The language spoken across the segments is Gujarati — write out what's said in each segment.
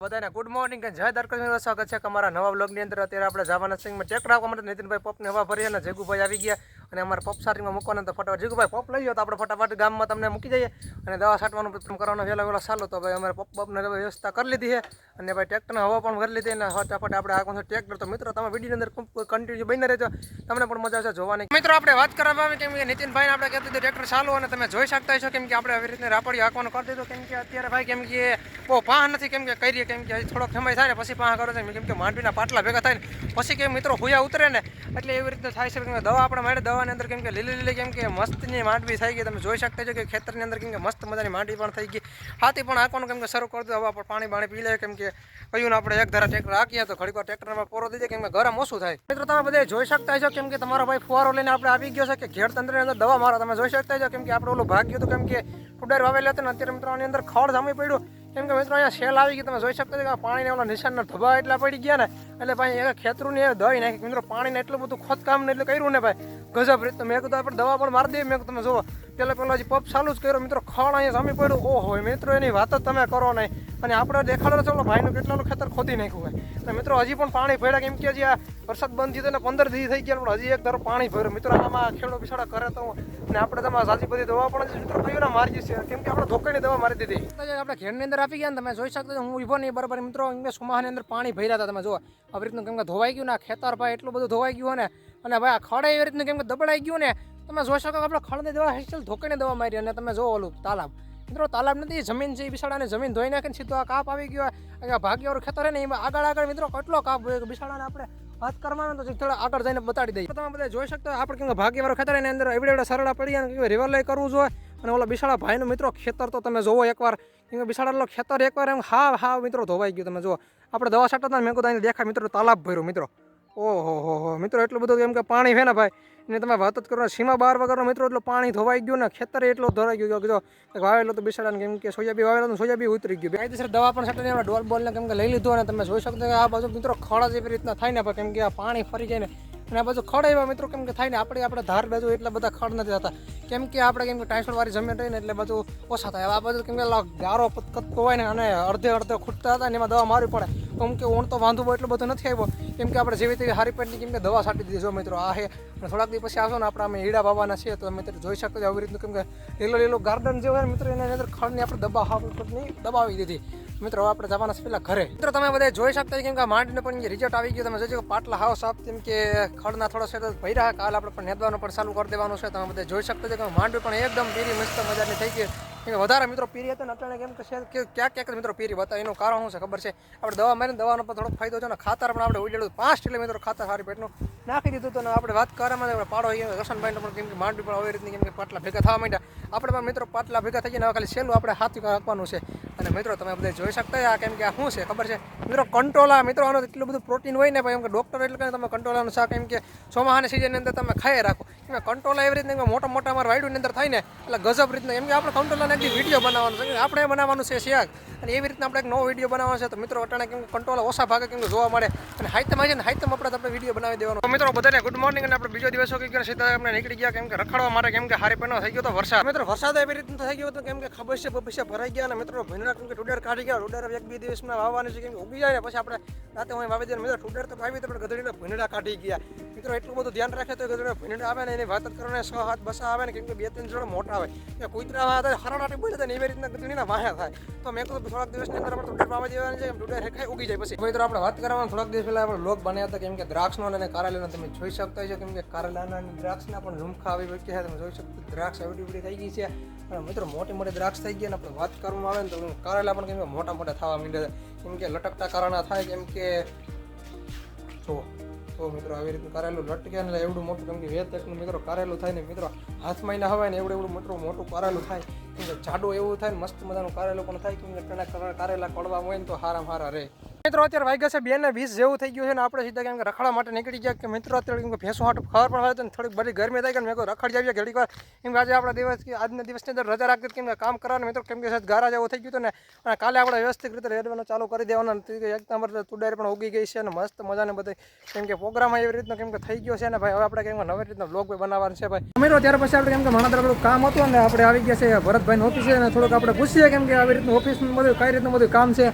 બધાને ગુડ મોર્નિંગ કે જય દર્શક મિત્રો, સ્વાગત છે અમારા નવા બ્લોગની અંદર. અત્યારે આપણે જવાના સિંગમાં ટ્રેક્ટર આપવા માટે નીતિનભાઈ પપને હવા ભરી અને જેગુભાઈ આવી ગયા અને અમારા પપ સારીમાં મૂકવાના તો ફટાફટ જેગુભાઈ પપ લઈ ગયો તો આપણે ફટાફટ ગામમાં તમને મૂકી જઈએ અને દવા છાંટવાનું કરવાનો વહેલા ચાલો તો ભાઈ અમારે પપને વ્યવસ્થા કરી લીધી છે અને ભાઈ ટ્રેક્ટરને હવા પણ ભરી લીધી અને ફટાફટ આપણે આગળ ટ્રેક્ટર. તો મિત્રો તમે વિડીયોની અંદર કન્ટિન્યુ બની રહેજો, તમને પણ મજા આવશે જોવાની. મિત્રો આપણે વાત કરવામાં આવી કેમ કે નીતિનભાઈને આપણે કહેતું હતું ટ્રેક્ટર ચાલુ અને તમે જોઈ શકતા છો કેમ કે આપણે આવી રીતે રાપડી હાંકવાનું કરી દીધું કેમ કે અત્યારે ભાઈ કેમ કે બહુ પાહ નથી કેમ કે કરીએ કેમ કે થોડોક સમય થાય ને પછી પાહ કરો છે કેમ કે માંડવીના પાટલા ભેગા થાય ને પછી કેમ મિત્રો હુયા ઉતરે ને એટલે એવી રીતે થાય છે કે દવા આપણે માંડે દવાની અંદર કેમ કે લીલી કેમ કે મસ્તની માંડવી થઈ ગઈ. તમે જોઈ શકતા છો કે ખેતરની અંદર કેમ કે મસ્ત મજાની માંડવી પણ થઈ ગઈ. હાથી પણ હાંકવાનું કેમ કે શરૂ કરી દો, હવા પાણી પી લે કેમ કે કહ્યું ને આપણે એક ધારા ટ્રેક્ટર હાંકીએ તો ઘડીક વાર ટ્રેક્ટરમાં પોરો થઈ જાય કેમ કે ગરમ ઓછું થાય. મિત્રો તમે બધા જોઈ શકતા છો કેમ કે તમારો ભાઈ ફુવારો લઈને આપણે આવી ગયો છે કે ઘેર તંત્રની અંદર દવા મારો. તમે જોઈ શકતા છો કેમ કે આપણે ઓલું ભાગ્યું હતું કેમ કે ટુડર વાવેલું હતું ને અત્યારે મિત્રો આની અંદર ખડ જામી પડ્યું કેમ કે મિત્રો અહીંયા સેલ આવી ગઈ. તમે જોઈ શકતા છો કે પાણીને ઓલા નિશાનના ધબા એટલા પડી ગયા ને એટલે ભાઈ એ ખેતરું ને દઈ નાખી મિત્રો પાણીને એટલું બધું ખોદકામ ને એટલે કર્યું ને ભાઈ ગજબ રીત. મેં કીધું આપણે દવા પણ મારી દઈએ. મેં તમે જુઓ પેલા હજી પપ ચાલુ જ કર્યો મિત્રો, ખડ અહીંયા જામી પડ્યું. ઓહો મિત્રો એની વાત જ તમે કરો નહીં અને આપણે દેખાડો ચાલો ભાઈનું કેટલાનું ખેતર ખોદી નાખ્યું હોય અને મિત્રો હજી પણ પાણી ભર્યા કેમ કે હજી આ વરસાદ બંધ થયો ને 15 દિવસ થઈ ગયા પણ હજી એક ધારો પાણી ભર્યું. મિત્રો આમાં ખેડૂત બિસાડા કરે તો અને આપણે તમારે સાચી બધી દવા પણ મિત્રો કયું ના મારી છે કેમ કે આપણે ધોકાની દવા મારી દીધી. આપણે ઘેરની અંદર આપી ગયા ને તમે જોઈ શકતા હું ઊભો નહીં બરાબર મિત્રો એમ કે સુમાહાની અંદર પાણી ભર્યા હતા. તમે જુઓ આવી રીતનું કેમ કે ધોવાઈ ગયું ને ખેતર ભાઈ એટલું બધું ધોવાઈ ગયું ને અને ભાઈ આ ખડે એવી રીતનું કેમ કે દબડાઈ ગયું ને તમે જોઈ શકો આપણે ખડની દવા હેસ્ટલ ધોકાની દવા મારી અને તમે જો ઓલું તાલાબ મિત્રો તાલાબ નથી જમીન છે એ બિસાડાને જમીન ધોઈ નાખીને સીધો આ કાપ આવી ગયો ભાગ્યવાળું ખેતર છે ને એમાં આગળ મિત્રો કેટલો કાપ હોય બિસાડાને આપણે વાત કરવાનો તો થોડા આગળ જઈને બતાડી દઈએ. તમે બધા જોઈ શકતો આપણે કેમ ભાગ્યવાળો ખેતર એની અંદર એવડે સરળા પડી અને રિવર લઈ કરવું જોઈએ અને ઓલા બિસાડા ભાઈનું મિત્રો ખેતર તો તમે જોવો એકવાર કેમ કે બિસાડા ખેતર એકવાર એમ હા મિત્રો ધોવાઈ ગયું. તમે જુઓ આપણે દવા છાંટતા મેં કીધું દેખાય મિત્રો તાલાબ ભર્યું મિત્રો. ઓહો મિત્રો એટલું બધું એમ કે પાણી છે ને ભાઈ એને તમે વાત જ કરો સીમા બહાર વગરનો મિત્રો એટલું પાણી ધોવાઈ ગયું ને ખેતર એટલું ધોવાઈ ગયું કીધું વાવેલો તો બિસાડાને કેમ કે સોયાબી વાવેલો સોયાબી ઉતરી ગયું. કાયદેસર દવા પણ છાંટીને આપણે ડોલ બોલને કેમ કે લઈ લીધું અને તમે જોઈ શકો કે આ બાજુ મિત્રો ખડ જેવી રીતના થાય ને કેમ કે આ પાણી ફરી જાય ને અને આ બાજુ ખડ એવા મિત્રો કેમ કે થાય ને આપણે ધાર બાજુ એટલા બધા ખડ નથી થતા કેમ કે આપણે કેમ કે ટાઈસોળવાળી જમીન રહી ને એટલે બધું ઓછા થાય. આ બાજુ કેમ કે ગારો કટકો હોય ને અને અડધે ખૂટતા હતા ને એમાં દવા મારવી પડે કેમ કે ઊણ તો વાંધવું એટલું બધું નથી આવ્યો કેમ કે આપણે જેવી તેવી હારી પેટની કેમ કે દવા છાંટી દીધી. જો મિત્રો આ હે અને થોડાક દિવસ પછી આવશો ને આપણે અમે હીડા વાવવાના છીએ તો તમે જોઈ શકો છો આવી રીતનું કેમ કે લીલો ગાર્ડન જે હોય ને મિત્રો એની અંદર ખડની આપણે દબાવી દીધી. મિત્રો આપણે જવાના છે પેલા ઘરે. મિત્રો તમે બધા જોઈ શકતા કેમ કે માંડને પણ રિઝલ્ટ આવી ગયું. તમે જોજો પાટલા હાવ સાફ કેમ કે ખડના થોડા સેટ ભર્યા કાલ આપણે પણ નેદવાનું પણ ચાલુ કરી દેવાનું છે. તમે બધા જોઈ શકતા કે માંડવી પણ એકદમ પીરી મસ્ત મજાની થઈ ગઈ કેમ કે વધારે મિત્રો પીરી હતો ને અટાણે કેમ કે ક્યાંક મિત્રો પીરી બતા એનું કારણ શું છે ખબર છે આપણે દવા મારીને દવાનો પણ થોડોક ફાયદો છે ને ખાતર પણ આપણે ઉડેલું 5 કિલો મિત્રો ખાતર સારી પેટનું નાખી દીધું હતું. આપણે વાત કરવામાં આપણે પાડો રસનભાઈને પણ કેમ કે માંડવી પણ આવી રીતની કેમ કે પાટલા ભેગા થવા માંડ્યા. આપણે પણ મિત્રો પાટલા ભેગા થઈ ગયા ખાલી સેલું આપણે હાથી રાખવાનું છે. અને મિત્રો તમે બધા જોઈ શકતા આ કેમ કે આ શું છે ખબર છે મિત્રો કંટ્રોલા મિત્રો આનો એટલું બધું પ્રોટીન હોય ને ભાઈ એમ કે ડૉક્ટર એટલે કે તમે કંટ્રોલાનું શાક એમ કે ચોમાહાની સિઝનની અંદર તમે ખાઈ રાખો કેમ કે કંટ્રોલા એવી રીતના મોટા અમારા વાયડુની અંદર થાય ને એટલે ગજબ રીતના એમ કે આપણે કંટ્રોલાને એક વિડીયો બનાવવાનો છે આપણે બનાવવાનું છે શાક અને એવી રીતના આપણે એક નવો વિડીયો બનાવવાનો છે. તો મિત્રો અટાણે કેમ કે કંટ્રોલા ઓછા ભાગે કેમ કે જોવા મળે અને હાઈતમ આવી જાય ને હાઈતમ આપણે વિડીયો બનાવી દેવાનો. તો મિત્રો બધાને ગુડ મોર્નિંગ અને આપણે બીજો દિવસ કે સીધા આપણે નીકળી ગયા કેમ કે રખડવા માટે કેમ કે હારી પેનો થઈ ગયો તો વરસાદ. મિત્રો વરસાદ એવી રીતના થઈ ગયો હતો કેમ કે ખબર છે ભવિષ્ય ભરાઈ ગયા અને મિત્રો ભીંડા કેમ કે ટુડર કાઢી ગયા. ટુડર 1-2 દિવસમાં વાવવાની છે કેમ કે ઉગી જાય ને પછી આપણે રાતે હું વાવી દઈએ. મિત્રો ટુડર તો વાવી તો ગધડીના ભીંડા કાઢી ગયા. મિત્રો એટલું બધું ધ્યાન રાખે તો ગધડીના ભીંડા આવે ને એની વાત કરવાને 6 હાથ બસા આવે ને કેમ કે 2-3 જોડ મોટા આવે કે કુતરા હરાડાટી બોલે ને એવી રીતના ગધડીના વાહ્યા થાય. તો મેં કીધું થોડાક દિવસની અંદર આપણે ટુડર વાવી દેવાની છે ટુડર હેખાઈ ઉગી જાય પછી. મિત્રો આપણે વાત કરવાનું થોડાક દિવસ પહેલા આપણે લોક બનાવ્યા હતા કેમ કે દ્રાક્ષનો અને કારેલાનો તમે જોઈ શકતા છો કેમ કે કારેલાના દ્રાક્ષના પણ ઝુમખા આવી વચ્ચે છે. તમે જોઈ શકો દ્રાક્ષ એવડી થઈ ગઈ છે અને મિત્રો મોટી દ્રાક્ષ થઈ ગયા ને આપણે વાત કરવામાં આવે ને તો કારેલા પણ કેમ કે મોટા થવા માંડ્યા કેમ કે લટકતા કારણા થાય કેમ કે તો મિત્રો આવી રીતનું કારેલું લટકે ને એવડું મોટું કેમ કે વેત એકનું મિત્રો કારેલું થાય ને મિત્રો હાથમાં ના હોય ને એવડું મોટું કારેલું થાય કેમ કે જાડું એવું થાય ને મસ્ત મજાનું કારેલું પણ થાય કેમ કે કારેલા કડવા હોય ને તો હારા રહે. મિત્રો અત્યારે વાગ્યા છે 2:20 જેવું થઈ ગયું છે ને આપણે સીધા કેમ કે રખડા માટે નીકળી ગયા કે મિત્રો અત્યારે કેમ કે ભેંસો હાટ ખબર પણ હોય તો થોડીક બધી ગરમી થાય કે મેં કોઈ રખડી જાવીએ ઘડીક વાર કેમ કે આજે આપણા આજના દિવસની અંદર રજા રાખી કેમ કે કામ કરવાનું મિત્રો કેમ કે ગારા જેવું થઈ ગયું હતું ને અને કાલે આપણે વ્યવસ્થિત રીતે રેડવાનું ચાલુ કરી દેવાનું એકદમ તુડાર પણ ઉગી ગઈ છે અને મસ્ત મજાને બધે કેમ કે પ્રોગ્રામ એવી રીતનો કેમ કે થઈ ગયો છે ને ભાઈ હવે આપણે કેમ કે નવી રીતના બ્લોગ બનાવવાનું છે ભાઈ. મિત્રો ત્યાર પછી આપણે કેમ કે માણસ બધું કામ હતું ને આપણે આવી ગયા છે ભરતભાઈની ઓફિસે અને થોડુંક આપણે પૂછીએ કેમ કે આવી રીતનું ઓફિસનું બધું કઈ રીતનું બધું કામ છે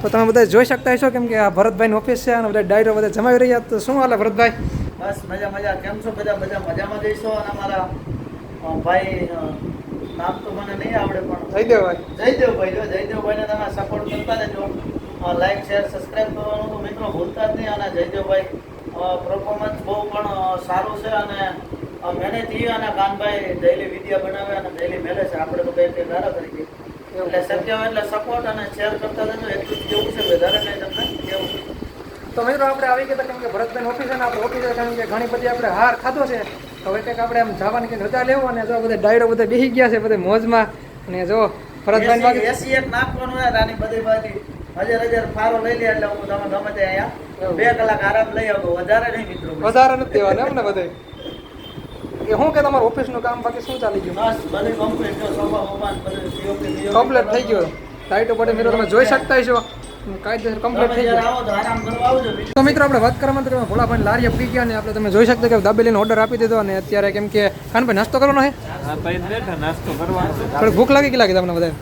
તો તમે બધા જોઈ શકતા હશો કેમ કે આ ભરતભાઈની ઓફિસ છે અને બધા ડાયરો બધા જમાવી રહ્યા. તો શું હાલે ભરતભાઈ? બસ મજા કેમ છો બધા મજામાં જઈશો. અને અમારા ભાઈ નામ તો મને નહીં આવડે પણ જયદેવભાઈને તમે સપોર્ટ કરતા રહેજો. લાઈક શેર સબસ્ક્રાઈબ કરવાનું તો મિત્રો ભૂલતા જ નહીં. અને જયદેવભાઈ પરફોર્મન્સ બહુ પણ સારું છે અને મહેનતી અને કાનભાઈ ડેઈલી વિડીયો બનાવે અને ડેઈલી મેળે છે. આપણે તો કંઈ ધારા તરીકે એટલે શક્ય હોય એટલે સપોર્ટ અને શેર કરતા રહેજો. એટલું જ કેવું છે, વધારે નહીં તમને કેવું. તો મિત્રો આપણે આવી ગયા કેમ કે ભરતભાઈ ઓફિસ છે ને આપણે ઓફિસ કારણ કે ઘણી બધી આપણે હાર ખાધો છે. હવે કંઈક આપણે આમ જવાની કંઈક રજા લેવું અને જો બધા ડાયરો બધા બેસી ગયા છે બધા મોજમાં. અને જો ભરતભાઈ એસી એક નાખવાનું હોય રાની બધી બાજુ 1000 ફારો લઈ લે એટલે હું તમે ગમે તે અહીંયા 2 કલાક આરામ લઈ આવો. વધારે નહીં મિત્રો, વધારે નથી દેવાના એમ ને બધે. એ શું કે તમારું ઓફિસનું કામ બાકી શું ચાલી ગયું? બસ બધું કમ્પ્લીટ જો સોફા મોબાન બધું સીઓપી કમ્પ્લીટ થઈ ગયો. લાઈટો પડે મિત્રો તમે જોઈ શકતા છો કાયદેસર કમ્પ્લીટ થઈ ગયું. આવો તો આરામ કરવા આવજો. તો મિત્રો આપણે વાત કરવામાં તો ભોળાભાઈ લારી આપી ગયા ને આપણે તમે જોઈ શકતા કે દાબેલીનો ઓર્ડર આપી દીધો. અને અત્યારે કેમ કે ખાનભાઈ નાસ્તો કરવાનો છે. નાસ્તો કરવાનો. થોડી ભૂખ લાગી કે લાગે તમને બધા?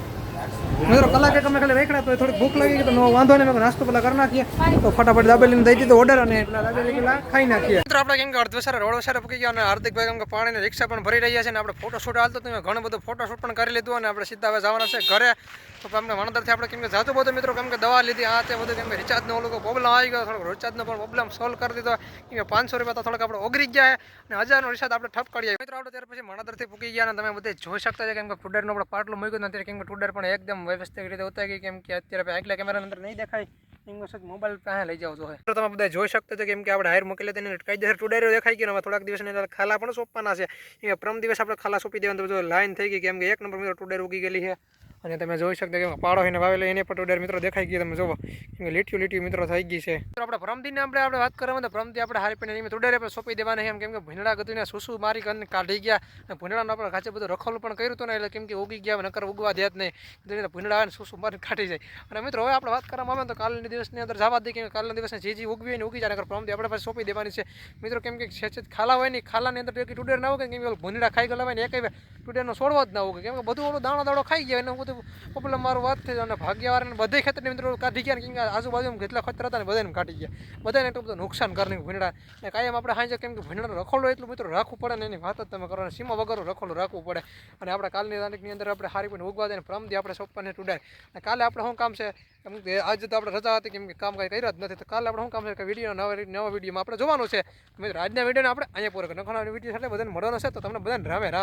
મિત્રો કલાકે તમે ખાલી રેખડા તો થોડી ભૂખ લાગી ગઈ તો વાંધો નહીં, નાસ્તો પેલા કરી નાખીએ. તો ફટાફટ દાબેલીને દઈ દીધો ઓર્ડર અને પેલા દાબેલી પેલા ખાઈ નાખીએ. મિત્રો આપણે કેમ કે અડધવસારા રોડવસારા પૂકી ગયા અને હાર્દિકભાઈ કેમ કે પાણીની રિક્ષા પણ ભરી રહ્યા છે અને આપણે ફોટોશૂટ હાલતો તમે ઘણું બધું ફોટોશૂટ પણ કરી લીધું અને આપણે સીધા હવે જવાના છે ઘરે. તો અમને વણદરથી આપણે કેમ કે જાતું બધું મિત્રો કેમ કે દવા લીધી આ તે બધું કેમ કે રિચાર્જનો ઓલો પ્રોબ્લેમ આવી ગયો, થોડોક રિચાર્જનો પણ પ્રોબ્લેમ સોલ્વ કરી દીધો. કેમ કે 500 રૂપિયા તો થોડાક આપણે ઓગરી ગયા અને 1000નો રિચાર્જ આપણે ઠપ કરીએ. મિત્રો આપણે ત્યાર પછી વણદરથી પૂકી ગયા અને તમે બધે જોઈ શકતા છે કેમ કે ટુડરનો આપણે પાટલું મૂક્યું અત્યારે કેમ કે ટુડર પણ એકદમ વ્યવસ્થિત રીતે ઉતારી ગઈ. કેમ કે અત્યારે આગલા કેમેરાની અંદર નહીં દેખાય મોબાઈલ પાસે લઈ જાવ જોઈએ. તો તમે બધા જોઈ શકતા છો કેમ કે આપણે હાયર મૂકેલી તેને કાયદેસર ટુડેરો દેખાઈ ગયો. હવે થોડાક દિવસની અંદર ખાલા પણ સોંપવાના છે. કેમ પ્રમ દિવસ આપણે ખાલા સોંપી દેવાનું તો લાઈન થઈ ગઈ કેમ કે 1 નંબર મિત્રો ટુડેર ઉગી ગયેલી છે. અને તમે જોઈ શકતા કે પાડો એને વાવેલો એને પણ ટુડેર મિત્રો દેખાઈ ગઈ. તમે જોવો કેમ કે લીટીઓ મિત્રો થઈ ગઈ છે. તો આપણે પ્રમદીને આપણે વાત કરવામાં તો પ્રમદી આપણે હારી પીને એની ટુડેર આપણે સોંપી દેવાના એમ કેમ કે ભીંડા ગતુને સુસુ મારી કરીને કાઢી ગયા અને ભીંડાનો આપણે ખાચે બધું રખોલું પણ કર્યું હતું ને એટલે કેમ કે ઉગી ગયા નકર ઉગવા દે જ નહીં. ભીંડા આવે ને સુસુ મારીને કાઢી જાય. અને મિત્રો હવે આપણે વાત કરવામાં આવે તો કાલના દિવસની અંદર જવા દઈએ કેમ કે કાલના દિવસને જે ઉગવી હોય ને ઉગી જાય નકર પ્રમદી આપણે પાસે સોંપી દેવાની છે મિત્રો. કેમ કે છેછેદ ખાલા હોય ને ખાલાની અંદર ટુડેર ના ઉગે કેમ કે ભીંડા ખાઈ ગયેલા હોય ને એક ટુડેરનો છોડવો જ ના ઉગે કેમ કે બધું ઓલું દાણો ખાઈ ગયા એને બધું પ્રોબ્લેમ મારું વાત થઈ અને ભાગ્યવાળાને બધે ખેતરની મિત્રો કાઢી ગયા કેમ કે આજુબાજુ કેટલા ખેતર હતા ને બધાને કાઢી ગયા. બધાને એટલું બધું નુકસાન કરીને ભીંડા ને કાયમ આપણે સાંજે કેમ કે ભીંડાનું રખોલું એટલું મિત્રો રાખવું પડે ને એની વાત જ તમે કરો. સીમા વગર રખોલું રાખવું પડે. અને આપણે કાલની તારીખની અંદર આપણે હારી પણ ઉગવા દે ને પ્રમદી આપણે સોંપવાને ટુડેર. અને કાલે આપણે શું કામ છે કેમ કે આજે તો આપણે રજા હતી કેમ કે કામ કાંઈ કર્યા જ નથી. તો કાલે આપણે શું કામ છે કે વિડીયો નવા વિડીયોમાં આપણે જોવાનું છે મિત્રો. આજના વિડીયોને આપણે અહીંયા પૂરો નખાના વિડીયો એટલે બધાને મળવાનો છે. તો તમને બધાને રામે રામ.